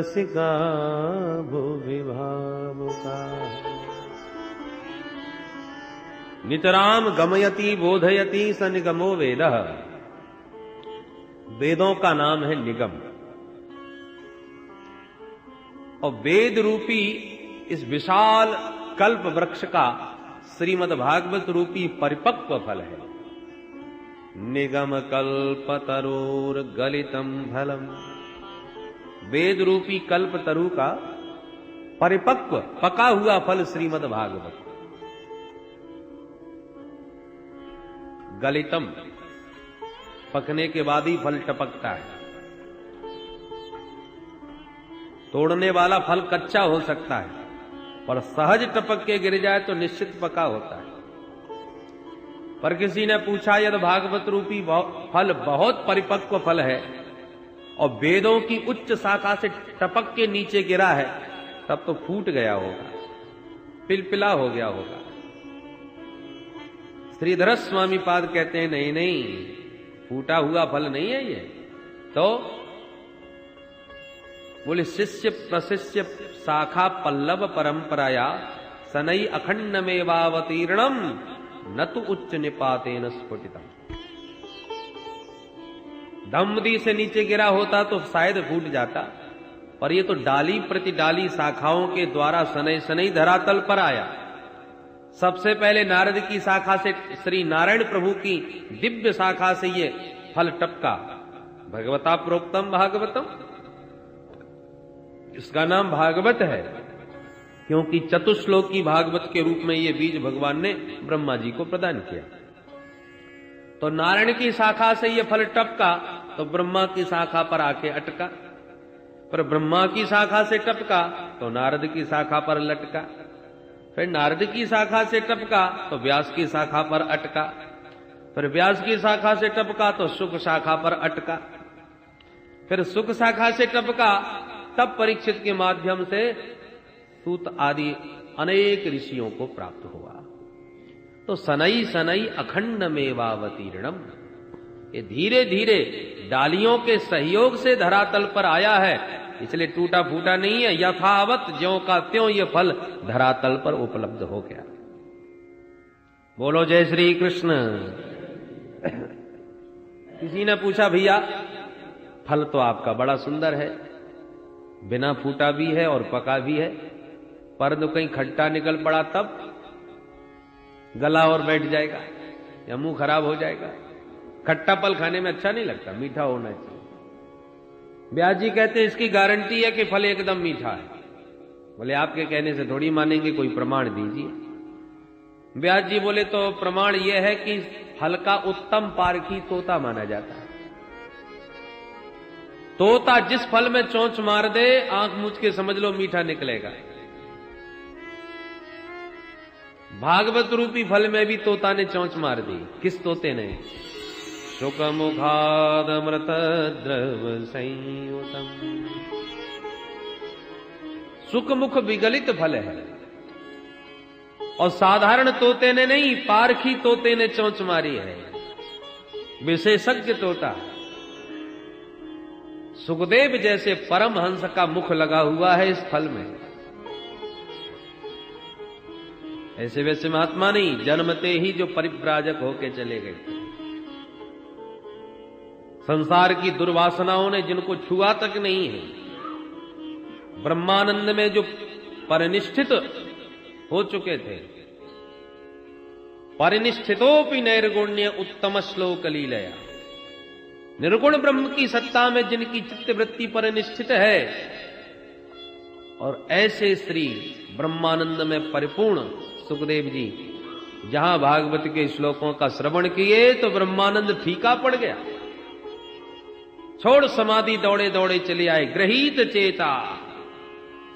रसिका भुवि भावुका। नितराम गमयति बोधयति स निगमो वेदः। वेदों का नाम है निगम। और वेद रूपी इस विशाल कल्प वृक्ष का श्रीमद् भागवत रूपी परिपक्व फल है। निगम कल्प तरोर गलितम फलम। वेद रूपी कल्प तरु का परिपक्व पका हुआ फल श्रीमद् भागवत। गलितम, पकने के बाद ही फल टपकता है। तोड़ने वाला फल कच्चा हो सकता है, पर सहज टपक के गिर जाए तो निश्चित पका होता है। पर किसी ने पूछा, यदि भागवत रूपी फल बहुत परिपक्व फल है और वेदों की उच्च शाखा से टपक के नीचे गिरा है, तब तो फूट गया होगा, पिलपिला हो गया होगा। श्रीधर स्वामी पाद कहते हैं, नहीं नहीं, फूटा हुआ फल नहीं है ये। तो बोले, शिष्य प्रशिष्य शाखा पल्लव परंपराया सनई अखंड मेवावतीर्णम न तो उच्च निपातेन स्फुटितम। दमदी से नीचे गिरा होता तो शायद फूट जाता, पर ये तो डाली प्रति डाली शाखाओं के द्वारा सनई सनई धरातल पर आया। सबसे पहले नारद की शाखा से, श्री नारायण प्रभु की दिव्य शाखा से ये फल टपका। भगवता प्रोक्तम भागवतम, इसका नाम भागवत है क्योंकि चतुश्लोकी भागवत के रूप में ये बीज भगवान ने ब्रह्मा जी को प्रदान किया। तो नारायण की शाखा से ये फल टपका तो ब्रह्मा की शाखा पर आके अटका, पर ब्रह्मा की शाखा से टपका तो नारद की शाखा पर लटका, फिर नारद की शाखा से टपका तो व्यास की शाखा पर अटका, फिर व्यास की शाखा से टपका तो शुक शाखा पर अटका, फिर शुक शाखा से टपका तब परीक्षित के माध्यम से सूत आदि अनेक ऋषियों को प्राप्त हुआ। तो सनई सनई अखंड मेवावतीर्णम, ये धीरे धीरे डालियों के सहयोग से धरातल पर आया है, इसलिए टूटा फूटा नहीं है। यथावत ज्यों का त्यों ये फल धरातल पर उपलब्ध हो गया। बोलो जय श्री कृष्ण। किसी ने पूछा, भैया फल तो आपका बड़ा सुंदर है, बिना फूटा भी है और पका भी है, परंतु कहीं खट्टा निकल पड़ा तब गला और बैठ जाएगा या मुंह खराब हो जाएगा। खट्टा फल खाने में अच्छा नहीं लगता, मीठा होना चाहिए। व्यास जी कहते हैं, इसकी गारंटी है कि फल एकदम मीठा है। बोले, आपके कहने से थोड़ी मानेंगे, कोई प्रमाण दीजिए। व्यास जी बोले, तो प्रमाण यह है कि फल का उत्तम पारखी तोता माना जाता है। तोता जिस फल में चोंच मार दे, आंख मूंछ के समझ लो मीठा निकलेगा। भागवत रूपी फल में भी तोता ने चोंच मार दी। किस तोते ने? शुक मुखादमृत द्रव संयुतम। शुक मुख विगलित फल है और साधारण तोते ने नहीं, पारखी तोते ने चोंच मारी है, विशेषज्ञ तोता। सुखदेव जैसे परम हंस का मुख लगा हुआ है इस फल में। ऐसे वैसे महात्मा नहीं, जन्मते ही जो परिव्राजक होके चले गए। संसार की दुर्वासनाओं ने जिनको छुआ तक नहीं है, ब्रह्मानंद में जो परिनिष्ठित हो चुके थे। परिनिष्ठितोपि नैर्गुण्य उत्तम श्लोक लीलया। निर्गुण ब्रह्म की सत्ता में जिनकी चित्तवृत्ति परिनिष्ठित है, और ऐसे श्री ब्रह्मानंद में परिपूर्ण सुखदेव जी जहां भागवत के श्लोकों का श्रवण किए तो ब्रह्मानंद फीका पड़ गया। छोड़ समाधि दौड़े दौड़े चले आए, ग्रहीत चेता,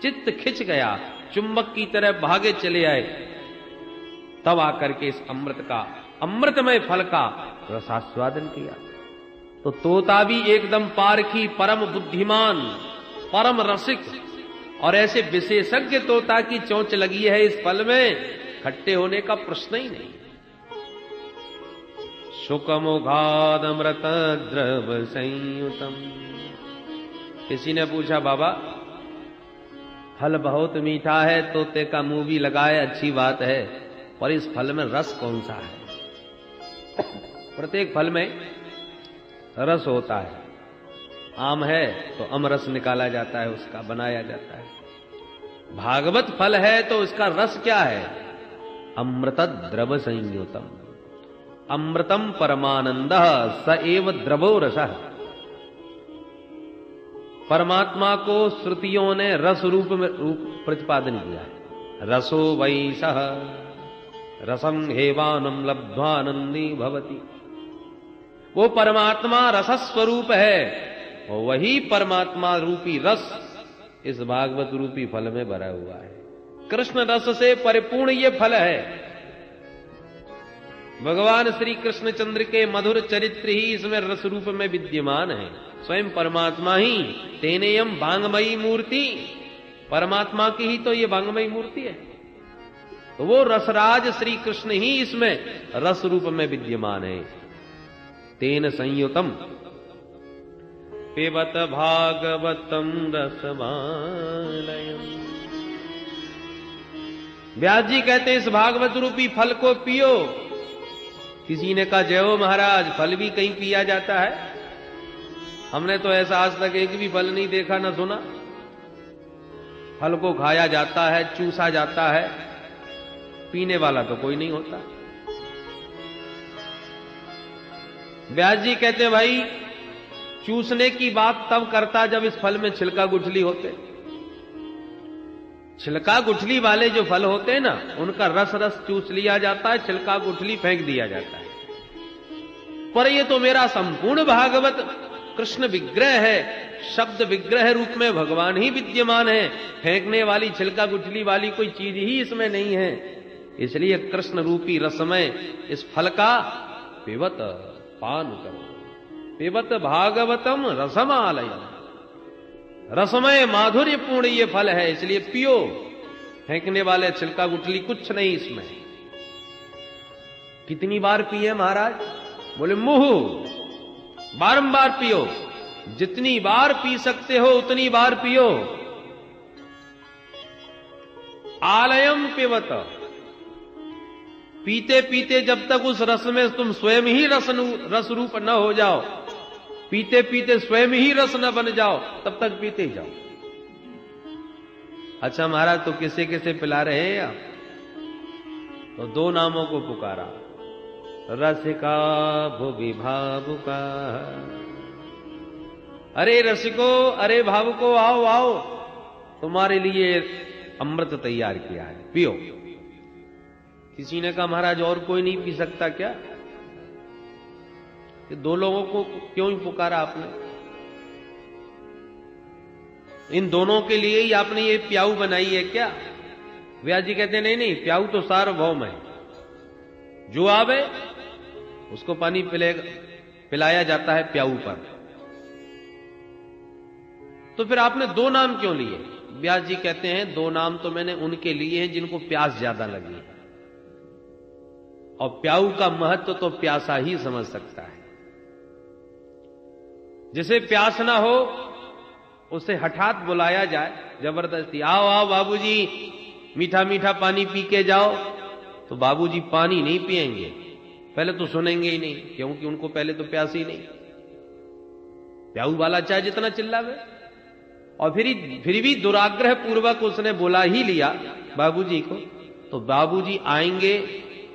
चित्त खिंच गया, चुंबक की तरह भागे चले आए। तब आकर के इस अमृत का, अमृतमय फल का रसास्वादन किया। तो तोता भी एकदम पारखी, परम बुद्धिमान, परम रसिक, और ऐसे विशेषज्ञ तोता की चोंच लगी है इस फल में, खट्टे होने का प्रश्न ही नहीं। शुकमुखादमृत द्रव संयुतम। किसी ने पूछा, बाबा फल बहुत मीठा है, तोते का मुंह भी लगाए, अच्छी बात है, पर इस फल में रस कौन सा है? प्रत्येक फल में रस होता है। आम है तो अमरस निकाला जाता है, उसका बनाया जाता है। भागवत फल है तो इसका रस क्या है? अमृत द्रव संयुतम, अमृतम परमानंद स एव द्रवो रसः। परमात्मा को श्रुतियों ने रस रूप प्रतिपादन किया है। रसो वैसः रसम हेवानम लब्ध्वानंदी भवति। वो परमात्मा रस स्वरूप है और वही परमात्मा रूपी रस इस भागवत रूपी फल में भरा हुआ है। कृष्ण रस से परिपूर्ण ये फल है। भगवान श्री कृष्णचंद्र के मधुर चरित्र ही इसमें रस रूप में विद्यमान है। स्वयं परमात्मा ही तेनेयम वांगमयी मूर्ति, परमात्मा की ही तो ये वांगमयी मूर्ति है। तो वो रसराज श्री कृष्ण ही इसमें रस रूप में विद्यमान है। तेन संयुतम पिबत भागवतम रसमालयम। व्यास जी कहते हैं इस भागवत रूपी फल को पियो। किसी ने कहा जय हो महाराज, फल भी कहीं पिया जाता है? हमने तो ऐसा आज तक एक भी फल नहीं देखा ना सुना। फल को खाया जाता है, चूसा जाता है, पीने वाला तो कोई नहीं होता। व्यास जी कहते भाई चूसने की बात तब करता जब इस फल में छिलका गुठली होते। छिलका गुठली वाले जो फल होते हैं ना, उनका रस रस चूस लिया जाता है, छिलका गुठली फेंक दिया जाता है। पर ये तो मेरा संपूर्ण भागवत कृष्ण विग्रह है, शब्द विग्रह रूप में भगवान ही विद्यमान है। फेंकने वाली छिलका गुठली वाली कोई चीज ही इसमें नहीं है। इसलिए कृष्ण रूपी रसमय इस फल का पिबत पान करो। पिबत भागवतम रसमालयम। रसमय माधुर्यपूर्ण ये फल है, इसलिए पियो। फेंकने वाले छिलका गुठली कुछ नहीं इसमें। कितनी बार पिए महाराज? बोले मुंह बारंबार पियो, जितनी बार पी सकते हो उतनी बार पियो। आलयम पिबत। पीते पीते जब तक उस रस में तुम स्वयं ही रस रूप न हो जाओ, पीते पीते स्वयं ही रस न बन जाओ, तब तक पीते ही जाओ। अच्छा महाराज तो किसे किसे पिला रहे हैं आप? तो दो नामों को पुकारा, रसिका भुवि भावुका। अरे रसिको, अरे भावुको, आओ आओ, तुम्हारे लिए अमृत तैयार किया है, पियो। किसी ने कहा महाराज और कोई नहीं पी सकता क्या? ये दो लोगों को क्यों ही पुकारा आपने? इन दोनों के लिए ही आपने ये प्याऊ बनाई है क्या? व्यास जी कहते नहीं नहीं, प्याऊ तो सार्वभौम है, जो आवे उसको पानी पिलाया जाता है प्याऊ पर। तो फिर आपने दो नाम क्यों लिए? व्यास जी कहते हैं दो नाम तो मैंने उनके लिए हैं जिनको प्यास ज्यादा लगी है, और प्याऊ का महत्व तो प्यासा ही समझ सकता है। जिसे प्यास ना हो उसे हठात बुलाया जाए जबरदस्ती, आओ आओ बाबूजी मीठा मीठा पानी पी के जाओ, तो बाबूजी पानी नहीं पिएंगे, पहले तो सुनेंगे ही नहीं, क्योंकि उनको पहले तो प्यास ही नहीं। प्याऊ वाला चाहे जितना चिल्लावे, और फिर भी दुराग्रह पूर्वक उसने बुला ही लिया बाबूजी को, तो बाबूजी आएंगे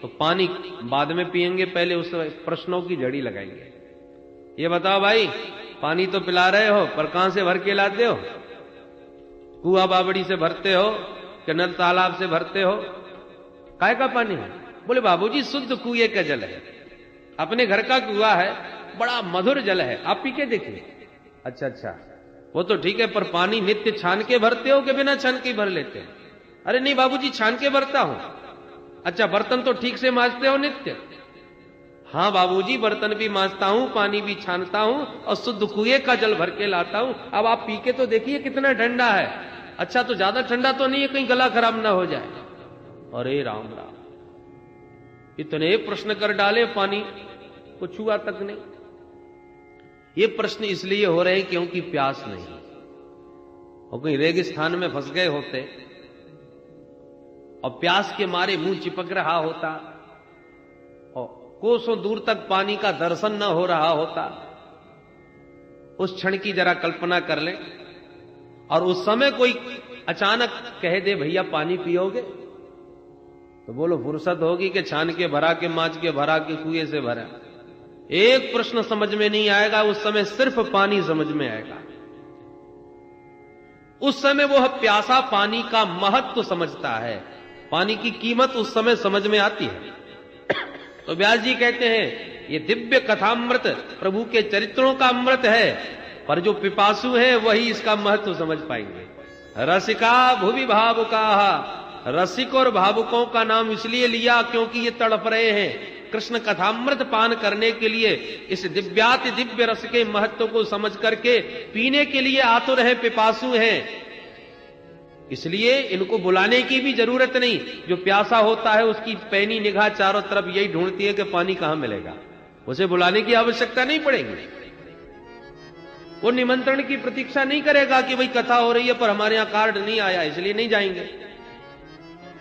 तो पानी बाद में पिएंगे, पहले उस प्रश्नों की जड़ी लगाएंगे। ये बताओ भाई, पानी तो पिला रहे हो पर कहां से भर के लाते हो? कुआ बावड़ी से भरते हो कि नल तालाब से भरते हो? काय का पानी है? बोले बाबूजी शुद्ध कुएं का जल है, अपने घर का कुआ है, बड़ा मधुर जल है, आप पी के देखिए। अच्छा अच्छा, वो तो ठीक है, पर पानी नित्य छान के भरते हो कि बिना छान के भर लेते हो? अरे नहीं बाबूजी छान के भरता हूं। अच्छा, बर्तन तो ठीक से मांजते हो नित्य? हाँ बाबूजी बर्तन भी मांजता हूं, पानी भी छानता हूं, और शुद्ध कुएं का जल भर के लाता हूं। अब आप पी के तो देखिए कितना ठंडा है। अच्छा, तो ज्यादा ठंडा तो नहीं है, कहीं गला खराब ना हो जाए? अरे राम राम, इतने प्रश्न कर डाले, पानी को छुआ तक नहीं। ये प्रश्न इसलिए हो रहे हैं क्योंकि प्यास नहीं। और कहीं रेगिस्तान में फंस गए होते और प्यास के मारे मुंह चिपक रहा होता और कोसों दूर तक पानी का दर्शन न हो रहा होता, उस क्षण की जरा कल्पना कर ले। और उस समय कोई अचानक कह दे भैया पानी पियोगे, तो बोलो फुर्सत होगी कि छान के भरा के मांझ के भरा के कुएं से भरा। एक प्रश्न समझ में नहीं आएगा, उस समय सिर्फ पानी समझ में आएगा। उस समय वो प्यासा पानी का महत्व समझता है, पानी की कीमत उस समय समझ में आती है। तो व्यास जी कहते हैं ये दिव्य कथामृत प्रभु के चरित्रों का अमृत है, पर जो पिपासु है वही इसका महत्व समझ पाएंगे। रसिका भुवि भावुका, रसिक और भावुकों का नाम इसलिए लिया क्योंकि ये तड़प रहे हैं कृष्ण कथामृत पान करने के लिए, इस दिव्याति दिव्य रस के महत्व को समझ करके पीने के लिए आतुर है, पिपासु हैं। इसलिए इनको बुलाने की भी जरूरत नहीं। जो प्यासा होता है उसकी पैनी निगाह चारों तरफ यही ढूंढती है कि पानी कहां मिलेगा, उसे बुलाने की आवश्यकता नहीं पड़ेगी। वो निमंत्रण की प्रतीक्षा नहीं करेगा कि भाई कथा हो रही है पर हमारे यहां कार्ड नहीं आया इसलिए नहीं जाएंगे।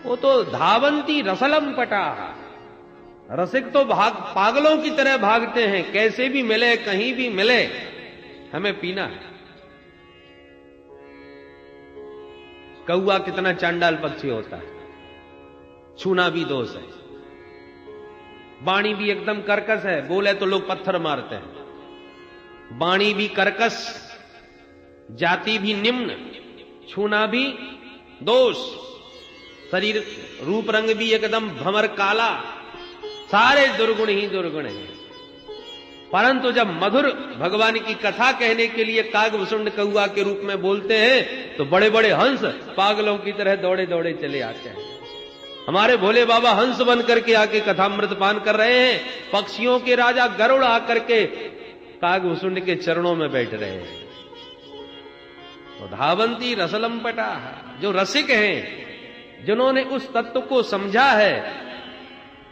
वो तो धावंती रसलम पटा, रसिक तो पागलों की तरह भागते हैं, कैसे भी मिले कहीं भी मिले हमें पीना है। कौआ कितना चांडाल पक्षी होता है, छूना भी दोष है, वाणी भी एकदम कर्कश है, बोले तो लोग पत्थर मारते हैं। वाणी भी कर्कश, जाति भी निम्न, छूना भी दोष, शरीर रूप रंग भी एकदम भंवर काला, सारे दुर्गुण ही दुर्गुण हैं। परंतु जब मधुर भगवान की कथा कहने के लिए कागभूषुंड कौआ के रूप में बोलते हैं तो बड़े बड़े हंस पागलों की तरह दौड़े दौड़े चले आते हैं। हमारे भोले बाबा हंस बन करके आके कथामृत पान कर रहे हैं, पक्षियों के राजा गरुड़ आकर के कागभूषुंड के चरणों में बैठ रहे हैं। तो धावंती रसलम पटा, जो रसिक हैं, जिन्होंने उस तत्व को समझा है,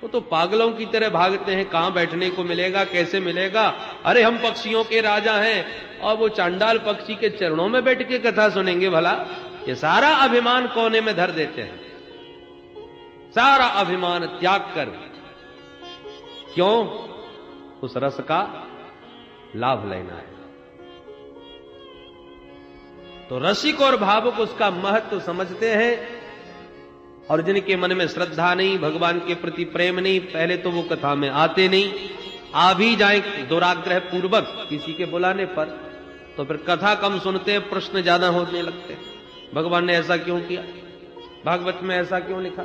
वो तो पागलों की तरह भागते हैं, कहां बैठने को मिलेगा, कैसे मिलेगा। अरे हम पक्षियों के राजा हैं और वो चांडाल पक्षी के चरणों में बैठ के कथा सुनेंगे भला। ये सारा अभिमान कोने में धर देते हैं, सारा अभिमान त्याग कर। क्यों? उस रस का लाभ लेना है। तो रसिक और भावुक उसका महत्व समझते हैं, और जिनके मन में श्रद्धा नहीं, भगवान के प्रति प्रेम नहीं, पहले तो वो कथा में आते नहीं। आ भी जाए दुराग्रह पूर्वक किसी के बुलाने पर, तो फिर कथा कम सुनते हैं, प्रश्न ज्यादा होने लगते हैं। भगवान ने ऐसा क्यों किया, भागवत में ऐसा क्यों लिखा।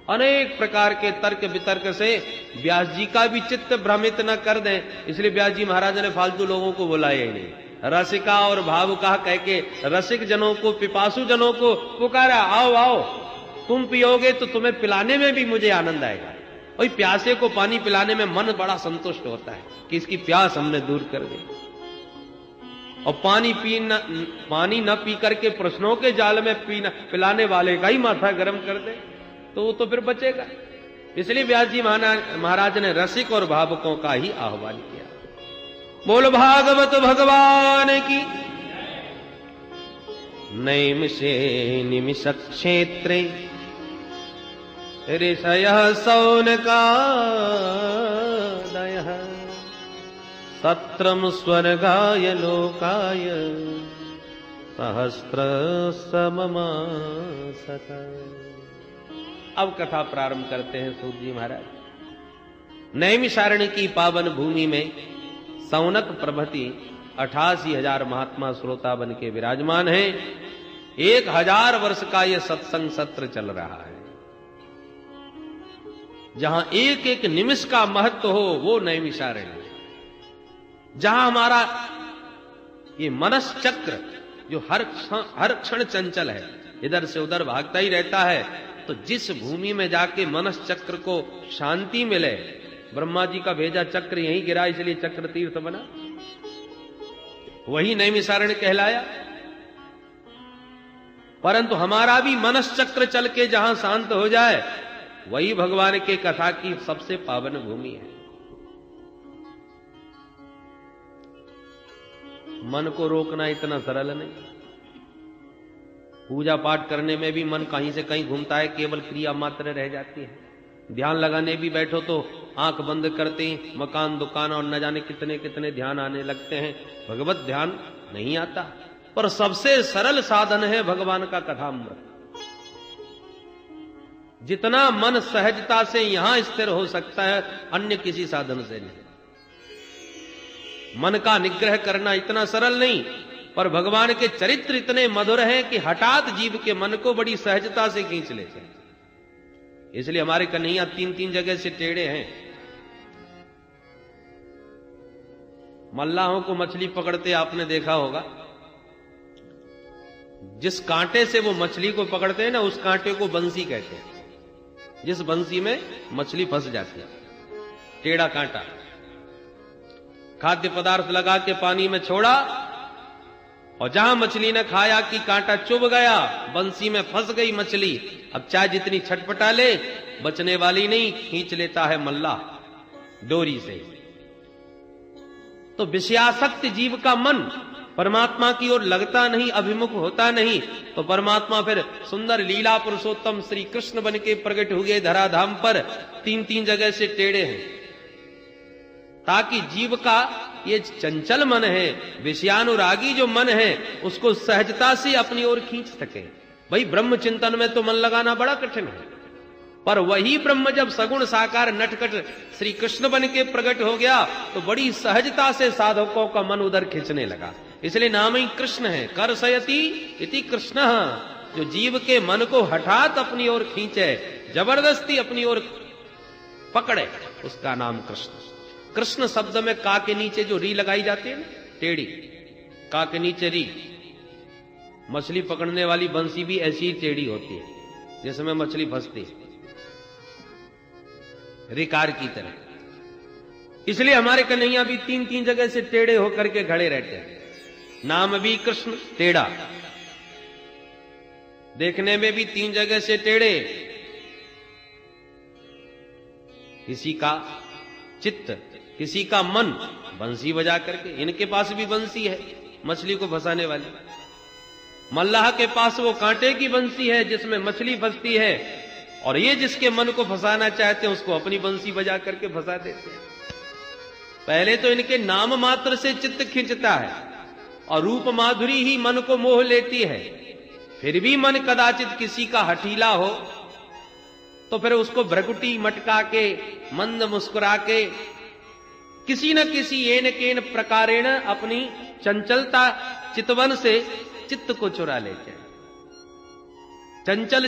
अनेक प्रकार के तर्क वितर्क से व्यास जी का भी चित्त भ्रमित न कर दें, इसलिए व्यास जी महाराज ने फालतू लोगों को बुलाया ही नहीं। रसिका और भावुका कह के रसिक जनों को, पिपासु जनों को पुकारा, आओ आओ, तुम पियोगे तो तुम्हें पिलाने में भी मुझे आनंद आएगा। वही प्यासे को पानी पिलाने में मन बड़ा संतुष्ट होता है कि इसकी प्यास हमने दूर कर दी। और पानी न पी करके प्रश्नों के जाल में पिलाने वाले का ही माथा गर्म कर दे तो वो तो फिर बचेगा। इसलिए व्यास जी महाराज ने रसिक और भावुकों का ही आह्वान किया। बोल भागवत भगवान की। नैमिषे निमिष क्षेत्रे ऋषयः शौनकादयः सत्रम स्वर्गाय लोकाय सहस्र सममासत। अब कथा प्रारंभ करते हैं सूत जी महाराज। नैमिषारण्य की पावन भूमि में शौनक प्रभृति 88,000 महात्मा श्रोता बन के विराजमान हैं। 1000 वर्ष का यह सत्संग सत्र चल रहा है। जहां एक एक निमिष का महत्व हो वो नैमिषारण्य। जहां हमारा ये मनस चक्र जो हर क्षण चंचल है, इधर से उधर भागता ही रहता है, तो जिस भूमि में जाके मनस चक्र को शांति मिले, ब्रह्मा जी का भेजा चक्र यहीं गिरा इसलिए चक्र तीर्थ बना, वही नैमिषारण्य कहलाया। परंतु हमारा भी मनस चक्र चल के जहां शांत हो जाए वही भगवान के कथा की सबसे पावन भूमि है। मन को रोकना इतना सरल नहीं। पूजा पाठ करने में भी मन कहीं से कहीं घूमता है, केवल क्रिया मात्र रह जाती है। ध्यान लगाने भी बैठो तो आंख बंद करते ही मकान दुकान और न जाने कितने कितने ध्यान आने लगते हैं, भगवत ध्यान नहीं आता। पर सबसे सरल साधन है भगवान का कथामृत। जितना मन सहजता से यहां स्थिर हो सकता है, अन्य किसी साधन से नहीं। मन का निग्रह करना इतना सरल नहीं, पर भगवान के चरित्र इतने मधुर हैं कि हठात जीव के मन को बड़ी सहजता से खींच लेते हैं। इसलिए हमारे कन्हैया 3-3 जगह से टेढ़े हैं। मल्लाहों को मछली पकड़ते आपने देखा होगा, जिस कांटे से वो मछली को पकड़ते हैं ना, उस कांटे को बंसी कहते हैं। जिस बंसी में मछली फंस जाती है, टेढ़ा कांटा। खाद्य पदार्थ लगा के पानी में छोड़ा और जहां मछली ने खाया कि कांटा चुभ गया, बंसी में फंस गई मछली। अब चाहे जितनी छटपटा ले, बचने वाली नहीं, खींच लेता है मल्लाह डोरी से। तो विषयासक्त जीव का मन परमात्मा की ओर लगता नहीं, अभिमुख होता नहीं, तो परमात्मा फिर सुंदर लीला पुरुषोत्तम श्री कृष्ण बन के प्रकट हुए धराधाम पर। 3-3 जगह से टेढ़े हैं, ताकि जीव का ये चंचल मन है, विषयानुरागी जो मन है, उसको सहजता से अपनी ओर खींच सके। भाई ब्रह्म चिंतन में तो मन लगाना बड़ा कठिन है, पर वही ब्रह्म जब सगुण साकार नटखट श्री कृष्ण बन के प्रकट हो गया, तो बड़ी सहजता से साधकों का मन उधर खींचने लगा। इसलिए नाम ही कृष्ण है, कर्षयति इति कृष्ण। जो जीव के मन को हठात अपनी ओर खींचे, जबरदस्ती अपनी ओर पकड़े, उसका नाम कृष्ण। कृष्ण शब्द में का के नीचे जो री लगाई जाती है ना, टेढ़ी, का के नीचे री। मछली पकड़ने वाली बंसी भी ऐसी ही टेढ़ी होती है, जिसमें मछली फंसती है, रिकार की तरह। इसलिए हमारे कन्हैया भी 3-3 जगह से टेढ़े होकर के खड़े रहते हैं। नाम भी कृष्ण, टेढ़ा, देखने में भी 3 जगह से टेढ़े। किसी का चित्त, किसी का मन बंसी बजा करके, इनके पास भी बंसी है मछली को फंसाने वाली। मल्लाह के पास वो कांटे की बंसी है जिसमें मछली फंसती है, और ये जिसके मन को फंसाना चाहते हैं उसको अपनी बंसी बजा करके फंसा देते हैं। पहले तो इनके नाम मात्र से चित्त खींचता है और रूप माधुरी ही मन को मोह लेती है। फिर भी मन कदाचित किसी का हठीला हो तो फिर उसको भ्रकुटी मटका के, मंद मुस्कुरा के, किसी न किसी एन केन प्रकारेण अपनी चंचलता चितवन से चित्त को चुरा लेते हैं। चंचल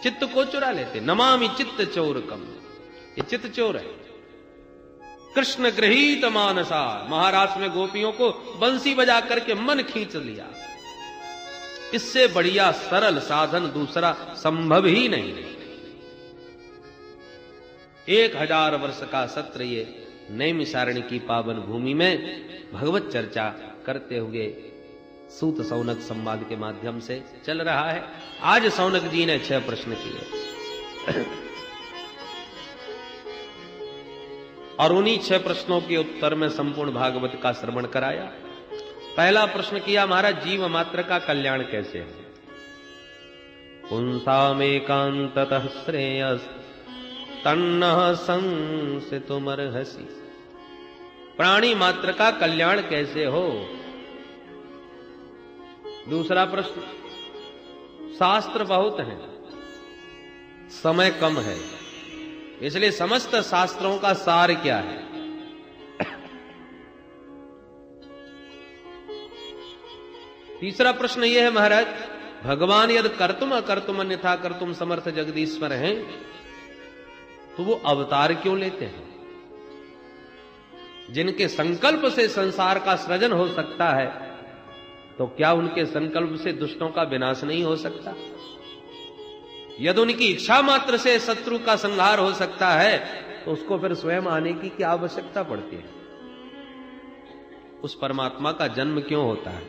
चित्त को चुरा लेते। नमामि चित्त चोरकम, ये चित्त चोर है। कृष्ण गृहीत मानसा, महाराष्ट्र में गोपियों को बंसी बजा करके मन खींच लिया। इससे बढ़िया सरल साधन दूसरा संभव ही नहीं है। 1000 वर्ष का सत्र ये नैमिषारण्य की पावन भूमि में भगवत चर्चा करते हुए सूत सौनक संवाद के माध्यम से चल रहा है। आज सौनक जी ने 6 प्रश्न किए और उन्हीं 6 प्रश्नों के उत्तर में संपूर्ण भागवत का श्रवण कराया। पहला प्रश्न किया, महाराज जीव मात्र का कल्याण कैसे है? पुंसामेकांततः श्रेयस तन्नः संसितुमर्हसि। प्राणी मात्र का कल्याण कैसे हो? दूसरा प्रश्न, शास्त्र बहुत हैं, समय कम है, इसलिए समस्त शास्त्रों का सार क्या है? तीसरा प्रश्न यह है, महाराज भगवान यदि कर्तुम अकर्तुम अन्यथा कर्तुम समर्थ जगदीश्वर हैं, तो वो अवतार क्यों लेते हैं? जिनके संकल्प से संसार का सृजन हो सकता है, तो क्या उनके संकल्प से दुष्टों का विनाश नहीं हो सकता? यदि उनकी इच्छा मात्र से शत्रु का संहार हो सकता है, तो उसको फिर स्वयं आने की क्या आवश्यकता पड़ती है? उस परमात्मा का जन्म क्यों होता है?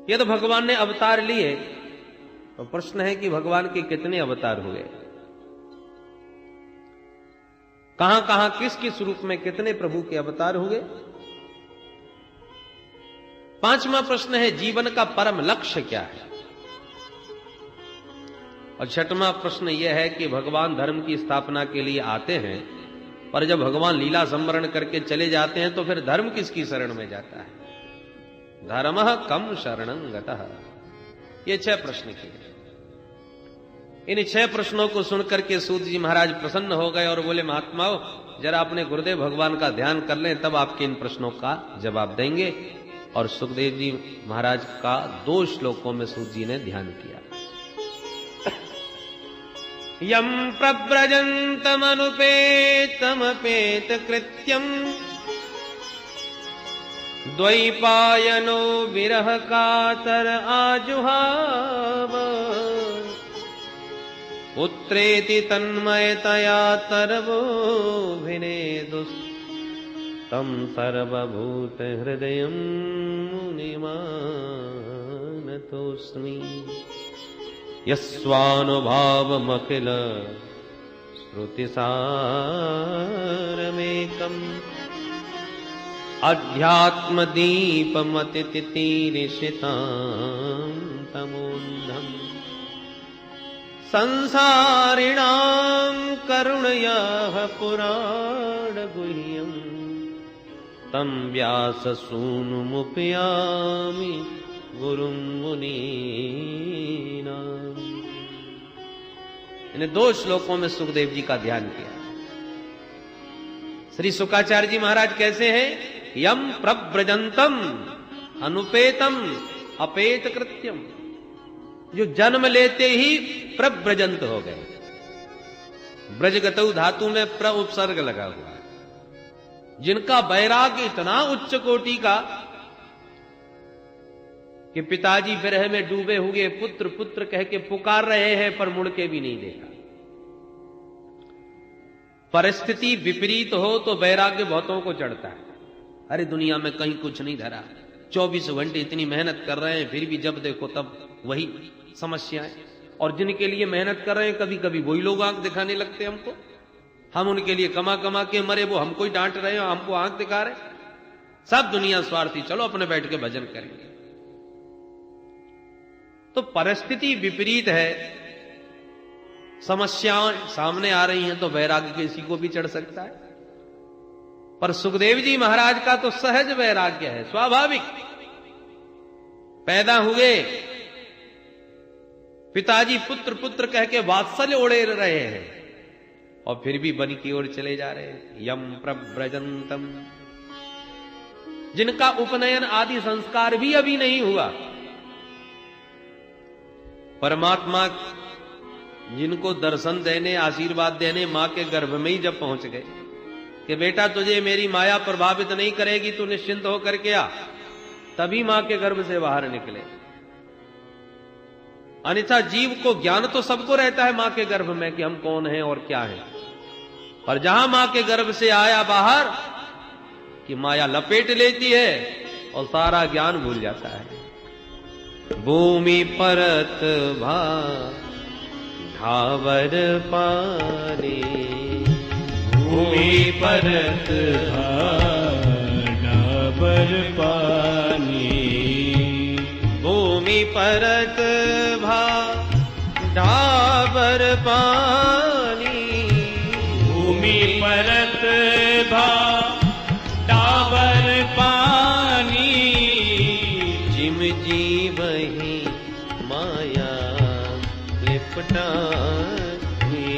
यदि भगवान ने अवतार लिए, तो प्रश्न है कि भगवान के कितने अवतार हुए? कहां कहां किस किस रूप में कितने प्रभु के अवतार हुए? 5वां प्रश्न है जीवन का परम लक्ष्य क्या है। और 6वां प्रश्न यह है कि भगवान धर्म की स्थापना के लिए आते हैं, पर जब भगवान लीला संवरण करके चले जाते हैं तो फिर धर्म किसकी शरण में जाता है। धर्मः कम शरणं गतः। ये 6 प्रश्न किए। इन 6 प्रश्नों को सुनकर के सूत जी महाराज प्रसन्न हो गए और बोले, महात्माओं जरा अपने गुरुदेव भगवान का ध्यान कर लें, तब आपके इन प्रश्नों का जवाब देंगे। और सुखदेव जी महाराज का 2 श्लोकों में सूत जी ने ध्यान किया। यम प्रव्रजन्तमनुपेतमपेत कृत्यम द्वैपायनो विरह कातर आजुहाव पुत्रेति तन्मयतया तरवोभिनेदुस्तं सर्वभूत हृदयं मुनिमानतोऽस्मि यस्वानुभावमखिल श्रुतिसारमेकम् अध्यात्मदीपमतितितीर्षितां तमोन्धम् संसारिणां करुणयाः पुराणगुह्यम् तं व्याससूनुमुपयामि गुरुं मुनीनाम्। इन 2 श्लोकों में सुखदेव जी का ध्यान किया। श्री शुकाचार्य जी महाराज कैसे हैं? यम प्रव्रजंतम अनुपेतम अपेत कृत्यम, जो जन्म लेते ही प्रव्रजंत हो गए। ब्रजगतौ धातु में प्र उपसर्ग लगा हुआ है। जिनका वैराग्य इतना उच्च कोटि का कि पिताजी विरह में डूबे हुए पुत्र पुत्र कह के पुकार रहे हैं, पर मुड़ के भी नहीं देखा। परिस्थिति विपरीत हो तो वैराग्य बहुतों को चढ़ता है। अरे दुनिया में कहीं कुछ नहीं धरा, 24 घंटे इतनी मेहनत कर रहे हैं, फिर भी जब देखो तब वही समस्याएं। और जिनके लिए मेहनत कर रहे हैं कभी कभी वही लोग आंख दिखाने लगते हैं हमको। हम उनके लिए कमा कमा के मरे, वो हमको ही डांट रहे हैं, हमको आंख दिखा रहे। सब दुनिया स्वार्थी, चलो अपने बैठ के भजन करेंगे। तो परिस्थिति विपरीत है, समस्याएं सामने आ रही हैं, तो वैराग्य किसी को भी चढ़ सकता है। पर सुखदेव जी महाराज का तो सहज वैराग्य है, स्वाभाविक। पैदा हुए, पिताजी पुत्र पुत्र कह के वात्सल्य ओढ़े रहे हैं, और फिर भी वन की ओर चले जा रहे हैं। यम प्रव्रजंतम, जिनका उपनयन आदि संस्कार भी अभी नहीं हुआ। परमात्मा जिनको दर्शन देने, आशीर्वाद देने मां के गर्भ में ही जब पहुंच गए कि बेटा तुझे मेरी माया प्रभावित नहीं करेगी, तू निश्चिंत होकर के आ, तभी मां के गर्भ से बाहर निकले। अन्यथा जीव को ज्ञान तो सबको रहता है मां के गर्भ में कि हम कौन हैं और क्या हैं, पर जहां मां के गर्भ से आया बाहर कि माया लपेट लेती है और सारा ज्ञान भूल जाता है। भूमि परत भावर पानी, भूमि परत भावर पानी, भूमि परत ढाबर पानी, भूमि परत ढाबर पानी, जिम जीवहि माया लिपटानी,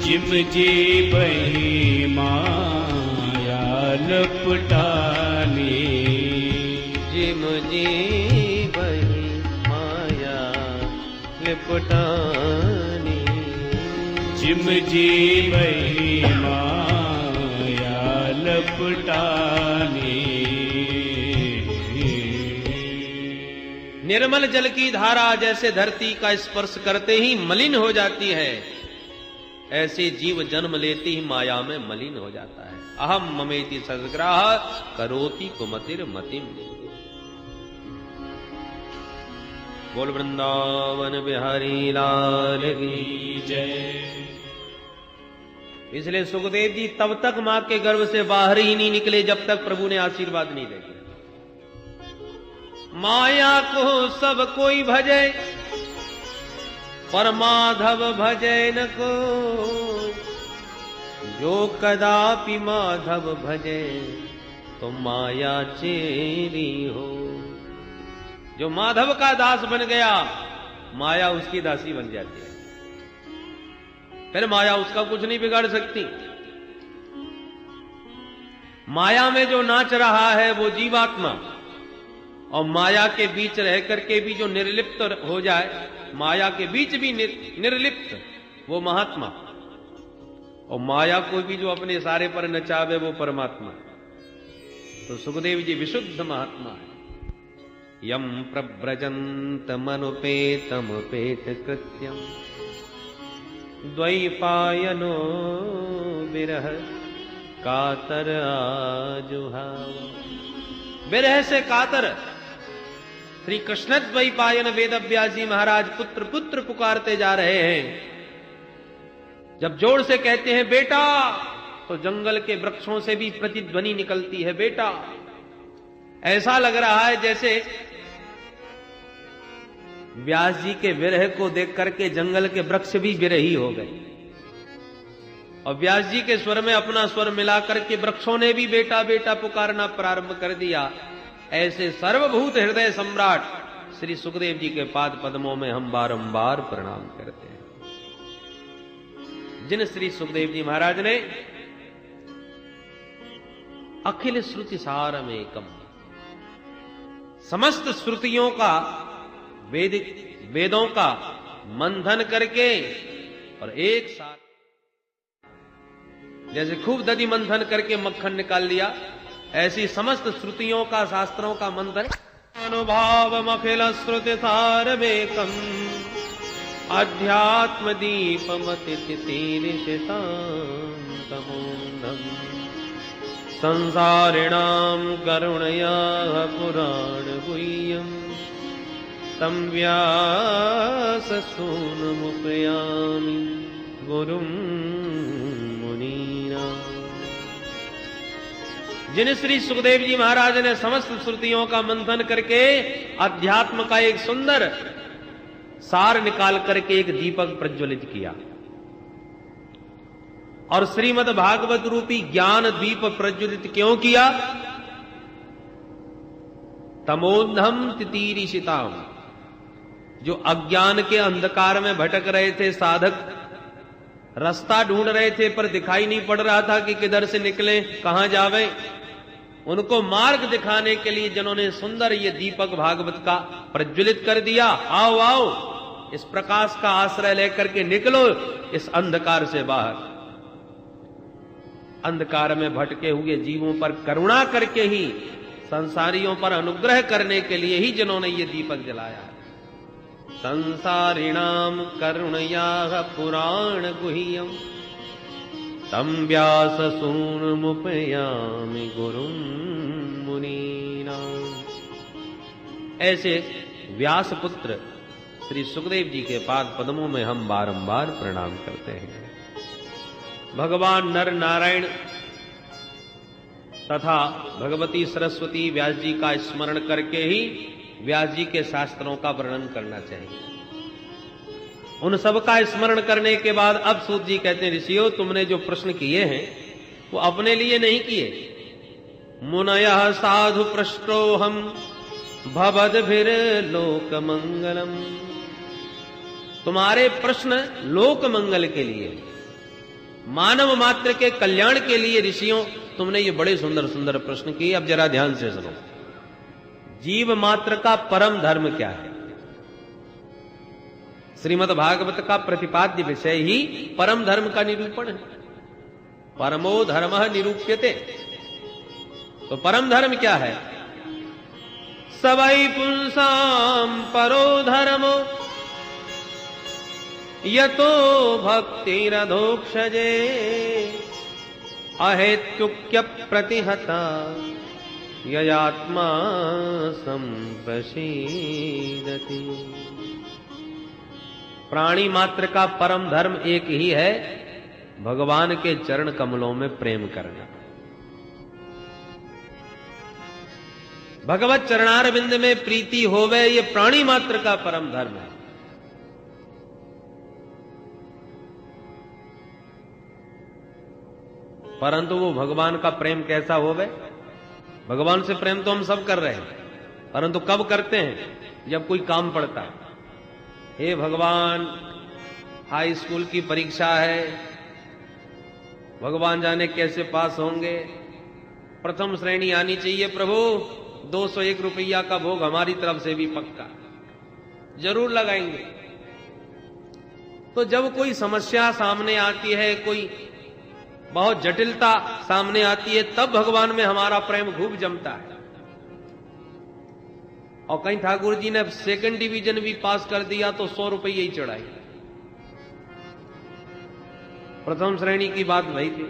जिम जीवहि माया लपटानी, जिम जीवहि माया लिपटानी, जिम जीवहि माया लपटानी। निर्मल जल की धारा जैसे धरती का स्पर्श करते ही मलिन हो जाती है, ऐसे जीव जन्म लेते ही माया में मलिन हो जाता है। अहम ममेति सद्ग्राह करोति कुमतिर मतिम। बोल वृंदावन बिहारी लाल की जय। इसलिए सुखदेव जी तब तक मां के गर्भ से बाहर ही नहीं निकले जब तक प्रभु ने आशीर्वाद नहीं दिया। माया को सब कोई भजे, पर माधव भजे न को। जो कदापि माधव भजे, तो माया चेरी हो। जो माधव का दास बन गया, माया उसकी दासी बन जाती है। फिर माया उसका कुछ नहीं बिगाड़ सकती। माया में जो नाच रहा है वो जीवात्मा, और माया के बीच रह करके भी जो निर्लिप्त हो जाए, माया के बीच भी निर्लिप्त, वो महात्मा। और माया को भी जो अपने सारे पर नचावे, वो परमात्मा। तो सुखदेव जी विशुद्ध महात्मा है। यम प्रव्रजंत मनुपेतमुपेत कृत्यम, द्वैपायनो विरह कातर आजुहाव। विरह से कातर श्री कृष्ण द्वैपायन वेद व्यास जी महाराज पुत्र पुत्र पुकारते जा रहे हैं। जब जोर से कहते हैं बेटा, तो जंगल के वृक्षों से भी प्रतिध्वनि निकलती है, बेटा। ऐसा लग रहा है जैसे व्यास जी के विरह को देख करके जंगल के वृक्ष भी विरही हो गए, और व्यास जी के स्वर में अपना स्वर मिलाकर के वृक्षों ने भी बेटा बेटा पुकारना प्रारंभ कर दिया। ऐसे सर्वभूत हृदय सम्राट श्री सुखदेव जी के पाद पद्मों में हम बारंबार प्रणाम करते हैं। जिन श्री सुखदेव जी महाराज ने अखिल श्रुति सारम एकम, समस्त श्रुतियों का, वेदों का मंथन करके और एक साथ, जैसे खूब दधि मंथन करके मक्खन निकाल लिया, ऐसी समस्त श्रुतियों का, शास्त्रों का मंथन। अनुभाव अखिल श्रुति सारमेकम, अध्यात्म दीपमति तितिरिषितान्तमोऽन्धम्, संसारिणां करुणया पुराण गुह्यम्, तं व्याससूनुमुपयामि गुरुं मुनीना। जिन श्री सुखदेव जी महाराज ने समस्त श्रुतियों का मंथन करके अध्यात्म का एक सुंदर सार निकाल करके एक दीपक प्रज्वलित किया, और श्रीमद् भागवत रूपी ज्ञान दीप प्रज्वलित क्यों किया? तमोन्धम तितीरिषिताम, जो अज्ञान के अंधकार में भटक रहे थे साधक, रास्ता ढूंढ रहे थे पर दिखाई नहीं पड़ रहा था कि किधर से निकले, कहां जावे, उनको मार्ग दिखाने के लिए जिन्होंने सुंदर ये दीपक भागवत का प्रज्वलित कर दिया। आओ आओ, इस प्रकाश का आश्रय लेकर के निकलो इस अंधकार से बाहर। अंधकार में भटके हुए जीवों पर करुणा करके ही, संसारियों पर अनुग्रह करने के लिए ही जिन्होंने ये दीपक जलाया है। संसारिणाम करुणया पुराण गुह्यम, तम व्यास सूनुमुपयामि गुरुं मुनीना। ऐसे व्यास पुत्र श्री सुखदेव जी के पाद पद्मों में हम बारंबार प्रणाम करते हैं। भगवान नर नारायण तथा भगवती सरस्वती व्यास जी का स्मरण करके ही व्यास जी के शास्त्रों का वर्णन करना चाहिए। उन सब का स्मरण करने के बाद अब सूत जी कहते हैं, ऋषियों तुमने जो प्रश्न किए हैं वो अपने लिए नहीं किए। मुनयः साधु पृष्टो हम भवद्भिर लोक मंगलम, तुम्हारे प्रश्न लोक मंगल के लिए, मानव मात्र के कल्याण के लिए ऋषियों तुमने ये बड़े सुंदर सुंदर प्रश्न किए। अब जरा ध्यान से सुनो, जीव मात्र का परम धर्म क्या है? श्रीमद् भागवत का प्रतिपाद्य विषय ही परम धर्म का निरूपण है। परमो धर्मः निरूप्यते, तो परम धर्म क्या है? सवै पुंसाम परो धर्मो यतो भक्तिरधोक्षजे, अहेतुक्य प्रतिहता ययात्मा संप्रसीदति। प्राणी मात्र का परम धर्म एक ही है, भगवान के चरण कमलों में प्रेम करना। भगवत चरणार बिंद में प्रीति होवे, ये प्राणी मात्र का परम धर्म है। परंतु वो भगवान का प्रेम कैसा होवे? भगवान से प्रेम तो हम सब कर रहे हैं, परंतु कब करते हैं? जब कोई काम पड़ता है। हे भगवान, हाई स्कूल की परीक्षा है, भगवान जाने कैसे पास होंगे, प्रथम श्रेणी आनी चाहिए प्रभु, 201 रुपया का भोग हमारी तरफ से भी पक्का जरूर लगाएंगे। तो जब कोई समस्या सामने आती है, कोई बहुत जटिलता सामने आती है, तब भगवान में हमारा प्रेम खूब जमता है। और कहीं ठाकुर जी ने सेकंड डिवीजन भी पास कर दिया तो 100 रुपये ही चढ़ाई। प्रथम श्रेणी की बात वही थी।